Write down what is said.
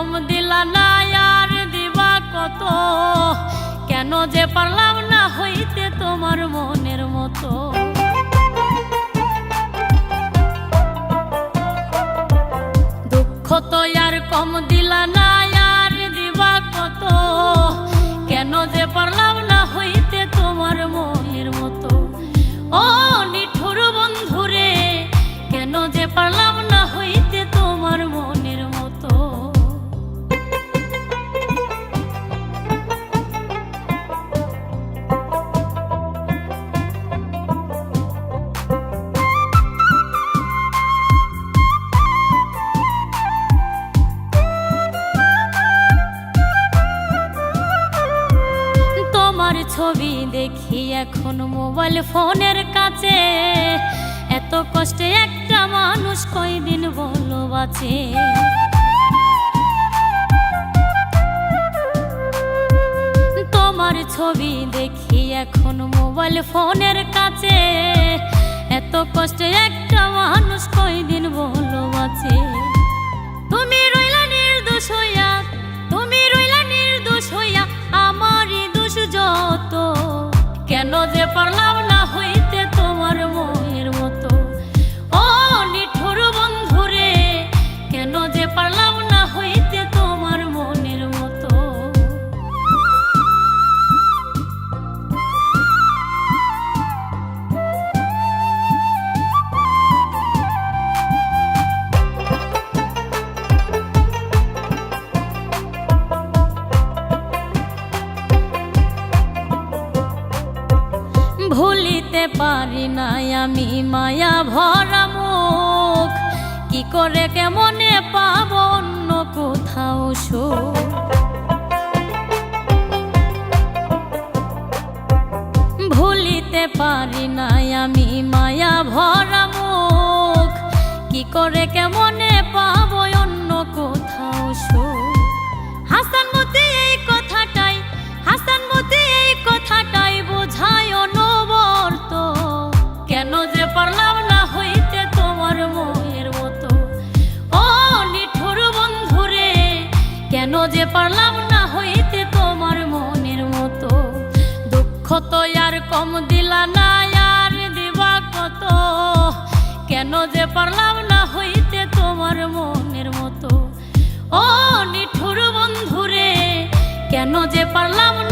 কম দিলা না আর দিবা কত, কেন যে পারলাম না হইতে তোমার মনের মতো। দুঃখ তো আর কম দিলা না আর দিবা কত, কেন যে পারলাম না হইতে তোমার মনের মতো। ও নিঠুর বন্ধুরে, কেন যে পারলাম না হইতে তোমার মনের মতো। তোমার ছবি দেখি এখন মোবাইল ফোনের কাছে, এত কষ্টে একটা মানুষ কয়দিন বলো বাঁচে। তোমার ছবি দেখি এখন মোবাইল ফোনের কাছে, এত কষ্টে একটা মানুষ কয়দিন বলো বাঁচে। তুমি রইলা নির্দোষ হইয়া, তুমি রইলা নির্দোষ হইয়া, আমারই দোষ যত, কেন যে পারলাম না হইতে তোমার মনের মতো। ও নিঠুর বন্ধুরে, কেন যে পারলাম না হইতে তোমার মনের মতো। ভুলিতে পারি না আমি মায়া ভরা মুখ, কি করে কেমনে পাবো অন্য কোথাও সুখ। ভুলিতে পারি না আমি মায়া ভরা মুখ, কি করে কেমনে পাবো অন্য কোথাও সুখ। হাসানমতি এই কথাটাই, হাসানমতি এই কথাটাই বোঝায় অনবরত, কেন যে পারলাম না হইতে তোমার মনের মতো। ও নিঠুর বন্ধুরে, কেন যে পারলাম না হইতে তোমার মনের মতো। দুঃখ তো আর কম দিলা না আর দিবা কত, কেন যে পারলাম না হইতে তোমার মনের মতো। ও নিঠুর বন্ধুরে, কেন যে পারলাম না